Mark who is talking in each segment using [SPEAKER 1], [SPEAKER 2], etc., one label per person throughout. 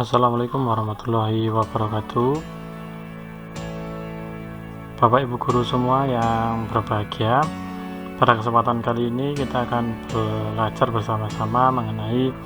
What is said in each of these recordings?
[SPEAKER 1] Assalamualaikum warahmatullahi wabarakatuh. Bapak Ibu guru semua yang berbahagia, pada kesempatan kali ini kita akan belajar bersama-sama mengenai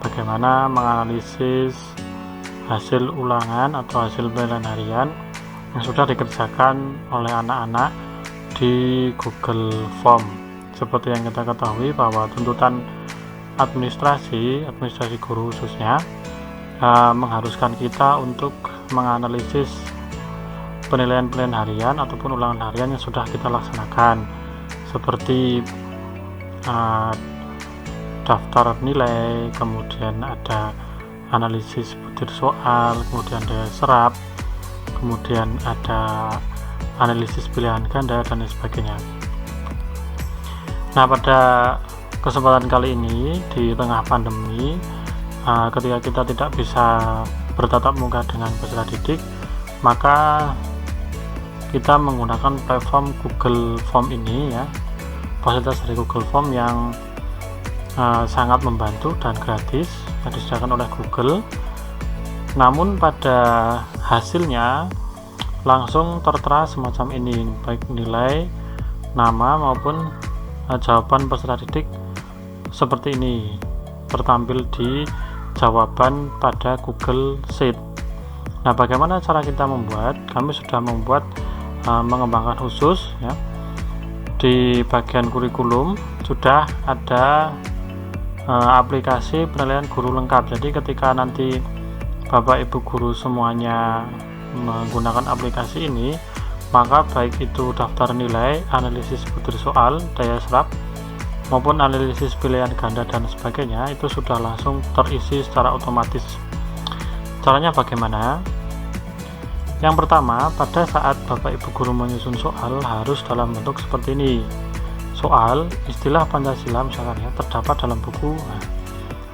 [SPEAKER 1] bagaimana menganalisis hasil ulangan atau hasil penilaian harian yang sudah dikerjakan oleh anak-anak di Google Form. Seperti yang kita ketahui bahwa tuntutan administrasi guru khususnya mengharuskan kita untuk menganalisis penilaian harian ataupun ulangan harian yang sudah kita laksanakan, seperti daftar nilai, kemudian ada analisis butir soal, kemudian daya serap, kemudian ada analisis pilihan ganda dan lain sebagainya. Nah, pada kesempatan kali ini di tengah pandemi, ketika kita tidak bisa bertatap muka dengan peserta didik, maka kita menggunakan platform Google Form ini ya, fasilitas dari Google Form yang sangat membantu dan gratis yang disediakan oleh Google. Namun pada hasilnya langsung tertera semacam ini, baik nilai, nama maupun jawaban peserta didik seperti ini, tertampil di jawaban pada Google Sheet. Nah, bagaimana cara kita membuat? Kami sudah membuat mengembangkan khusus ya. Di bagian kurikulum sudah ada aplikasi penilaian guru lengkap. Jadi ketika nanti Bapak Ibu guru semuanya menggunakan aplikasi ini, maka baik itu daftar nilai, analisis butir soal, daya serap, maupun analisis pilihan ganda dan sebagainya itu sudah langsung terisi secara otomatis. Caranya bagaimana? Yang pertama, pada saat Bapak Ibu guru menyusun soal harus dalam bentuk seperti ini. Soal istilah Pancasila misalkan ya, terdapat dalam buku. Nah,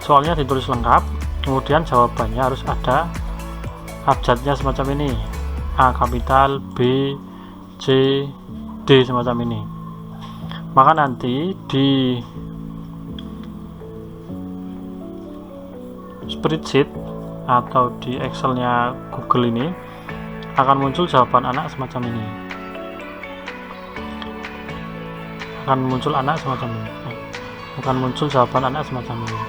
[SPEAKER 1] soalnya ditulis lengkap, kemudian jawabannya harus ada abjadnya semacam ini, A kapital, B, C, D semacam ini. Maka nanti di spreadsheet atau di Excelnya Google ini akan muncul jawaban anak semacam ini, akan muncul jawaban anak semacam ini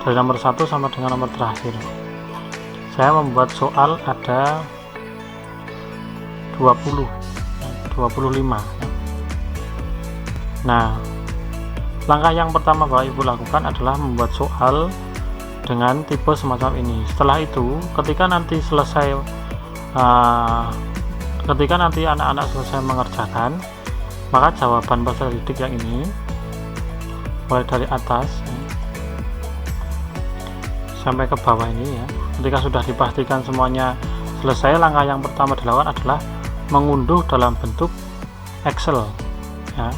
[SPEAKER 1] dari nomor 1 sama dengan nomor terakhir. Saya membuat soal ada 25 ya. Nah, langkah yang pertama Bapak Ibu lakukan adalah membuat soal dengan tipe semacam ini. Setelah itu, ketika nanti anak-anak selesai mengerjakan, maka jawaban peserta didik yang ini mulai dari atas sampai ke bawah ini ya. Ketika sudah dipastikan semuanya selesai, langkah yang pertama dilakukan adalah mengunduh dalam bentuk Excel ya.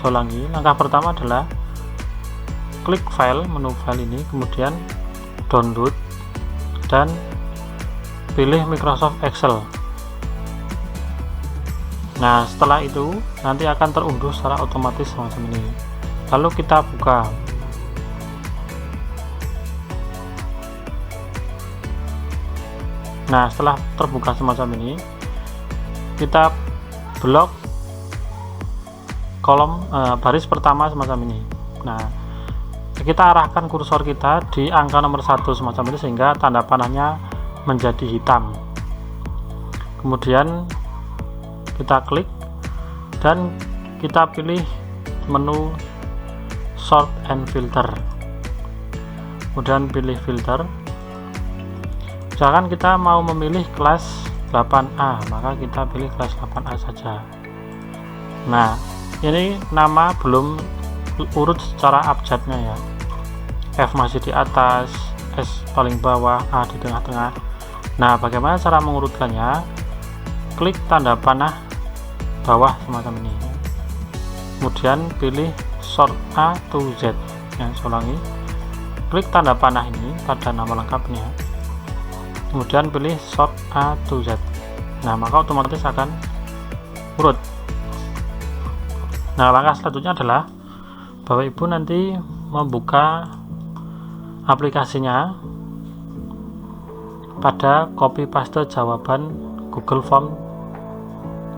[SPEAKER 1] Ulangi, langkah pertama adalah klik file, menu file ini, kemudian download dan pilih Microsoft Excel. Nah, setelah itu nanti akan terunduh secara otomatis semacam ini. Lalu kita buka. Nah, setelah terbuka semacam ini, kita blok kolom baris pertama semacam ini. Nah, kita arahkan kursor kita di angka nomor 1 semacam ini sehingga tanda panahnya menjadi hitam. Kemudian kita klik dan kita pilih menu sort and filter, kemudian pilih filter. Misalkan kita mau memilih kelas 8A, maka kita pilih kelas 8A saja. Nah, ini nama belum urut secara abjadnya ya. F masih di atas, S paling bawah, A di tengah-tengah. Nah, bagaimana cara mengurutkannya? Klik tanda panah bawah semacam ini. Kemudian pilih sort A to Z. Ya, ulangi. Klik tanda panah ini pada nama lengkapnya. Kemudian pilih sort A to Z. Nah, maka otomatis akan urut. Nah, langkah selanjutnya adalah Bapak Ibu nanti membuka aplikasinya pada copy paste jawaban Google Form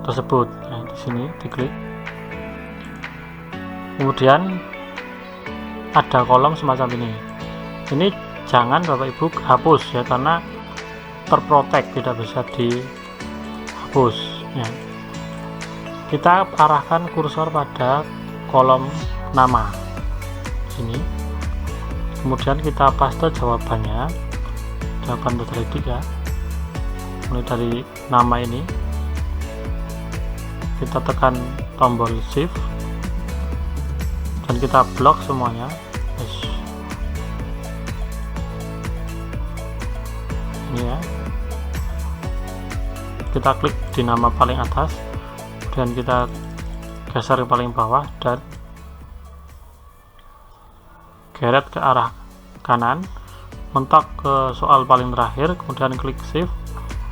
[SPEAKER 1] tersebut. Nah, di sini diklik. Kemudian ada kolom semacam ini. Ini jangan Bapak Ibu hapus ya, karena terprotek, tidak bisa dihapus ya. Kita arahkan kursor pada kolom nama sini, kemudian kita paste jawabannya, jawaban peserta ya, mulai dari nama ini. Kita tekan tombol shift dan kita blok semuanya. Ini ya, kita klik di nama paling atas, kemudian kita geser ke paling bawah dan geret ke arah kanan, mentok ke soal paling terakhir, kemudian klik shift,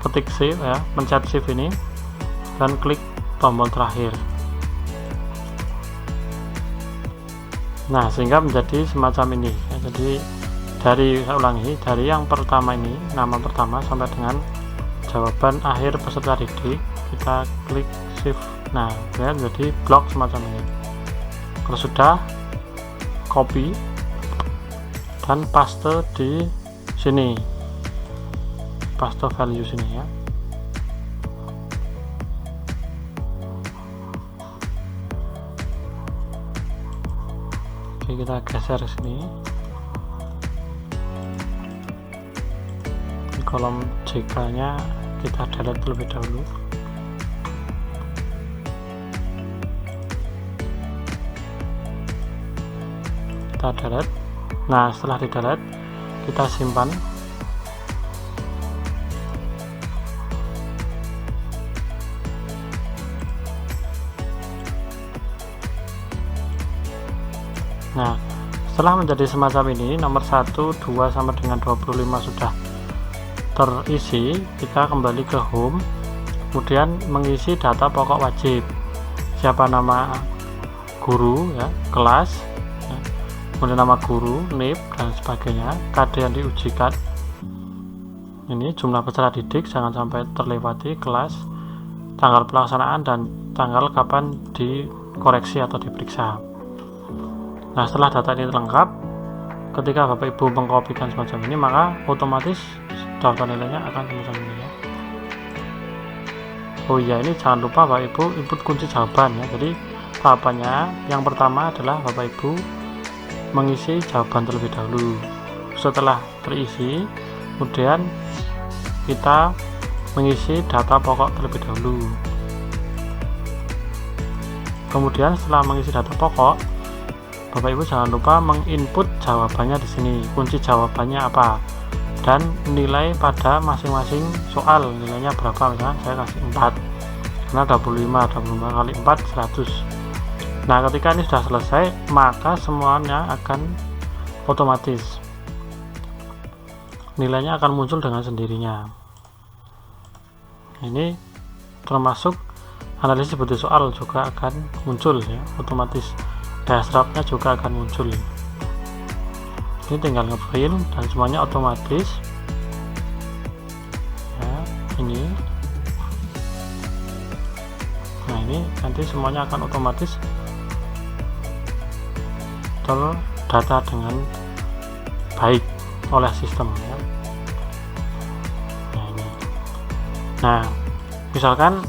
[SPEAKER 1] ketik shift ya, pencet shift ini dan klik tombol terakhir. Nah, sehingga menjadi semacam ini ya. Jadi saya ulangi, dari yang pertama ini, nama pertama sampai dengan jawaban akhir peserta didik, kita klik shift. Nah, kemudian jadi blok semacam ini. Kalau sudah, copy dan paste di sini, paste value sini ya. Oke, kita geser sini. Di kolom JK nya kita delete terlebih dahulu. Kita delete. Nah, setelah di delete, kita simpan. Nah, setelah menjadi semacam ini, nomor 1, 2 sampai dengan 25 sudah terisi, kita kembali ke home, kemudian mengisi data pokok wajib, siapa nama guru ya, kelas ya, kemudian nama guru, NIP dan sebagainya, KD yang diujikan, ini jumlah peserta didik jangan sampai terlewati, kelas, tanggal pelaksanaan dan tanggal kapan dikoreksi atau diperiksa. Nah, setelah data ini lengkap, ketika Bapak Ibu mengkopikan semacam ini, maka otomatis daftar nilainya akan semacam ini ya. Oh iya, ini jangan lupa Bapak Ibu input kunci jawaban ya. Jadi tahapannya yang pertama adalah Bapak Ibu mengisi jawaban terlebih dahulu. Setelah terisi, kemudian kita mengisi data pokok terlebih dahulu. Kemudian setelah mengisi data pokok, Bapak Ibu jangan lupa menginput jawabannya di sini, kunci jawabannya apa, dan nilai pada masing-masing soal, nilainya berapa. Misalnya saya kasih 4 karena 25 kali 4 100. Nah, ketika ini sudah selesai, maka semuanya akan otomatis, nilainya akan muncul dengan sendirinya. Ini termasuk analisis bukti soal juga akan muncul ya, otomatis. Dashboardnya juga akan muncul. Ini tinggal ngeprint dan semuanya otomatis ya, ini. Nah, ini nanti semuanya akan otomatis terdata dengan baik oleh sistem ya. Nah, ini. Nah, misalkan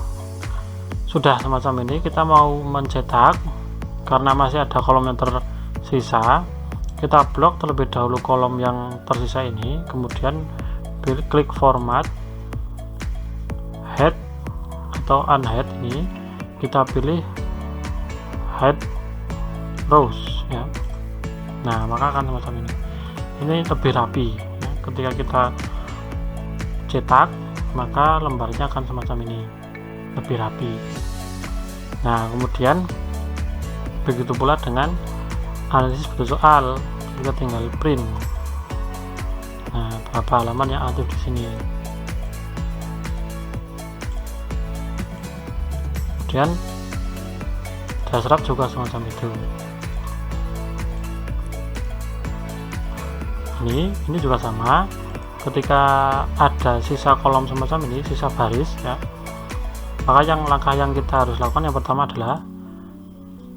[SPEAKER 1] sudah semacam ini, kita mau mencetak, karena masih ada kolom yang tersisa, kita blok terlebih dahulu kolom yang tersisa ini, kemudian klik format, head atau unhead, ini kita pilih head rows ya. Nah, maka akan semacam ini lebih rapi ya. Ketika kita cetak, maka lembarnya akan semacam ini, lebih rapi. Nah, kemudian begitu pula dengan analisis bukti soal, kita tinggal print. Nah, berapa halaman yang aktif di sini. Kemudian dashboard juga semacam itu. Ini juga sama. ketika ada sisa kolom semacam ini, sisa baris ya, maka langkah yang kita harus lakukan yang pertama adalah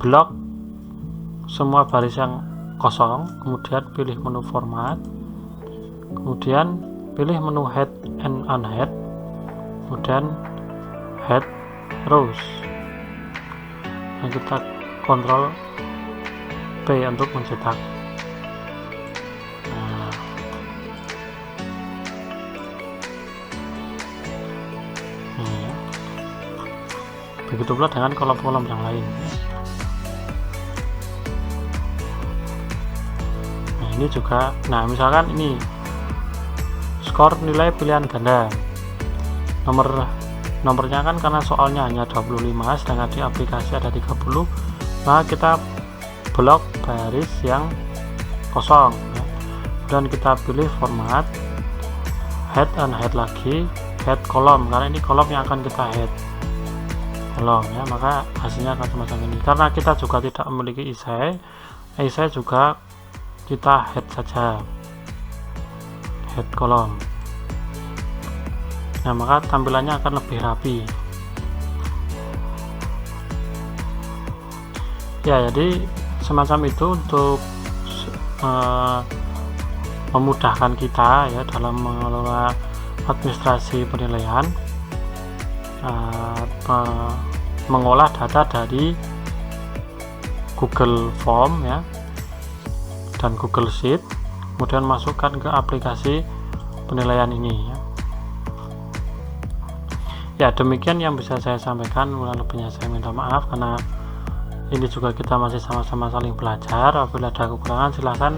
[SPEAKER 1] blok semua baris yang kosong, kemudian pilih menu format, kemudian pilih menu head and unhead, kemudian head rows, dan kita kontrol P untuk mencetak. Begitu pula dengan kolom-kolom yang lain. Nah, ini juga, misalkan ini skor nilai pilihan ganda, nomornya kan karena soalnya hanya 25, sedangkan di aplikasi ada 30, maka kita blok baris yang kosong ya. Dan kita pilih format head and head lagi, head kolom, karena ini kolom yang akan kita head kolom ya, maka hasilnya akan semacam ini. Karena kita juga tidak memiliki esai juga kita head saja, head kolom. Nah, maka tampilannya akan lebih rapi ya. Jadi semacam itu untuk memudahkan kita ya dalam mengelola administrasi penilaian, mengolah data dari Google Form ya dan Google Sheet, kemudian masukkan ke aplikasi penilaian ini ya. Ya, demikian yang bisa saya sampaikan. Kurang lebihnya saya minta maaf, karena ini juga kita masih sama-sama saling belajar. Apabila ada kekurangan, silahkan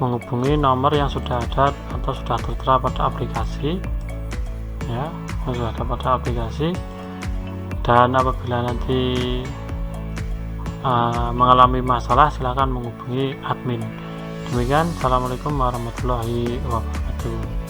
[SPEAKER 1] menghubungi nomor yang sudah ada atau sudah tertera pada aplikasi ya, yang sudah ada pada aplikasi. Dan apabila nanti mengalami masalah, silahkan menghubungi admin. Demikian, assalamualaikum warahmatullahi wabarakatuh.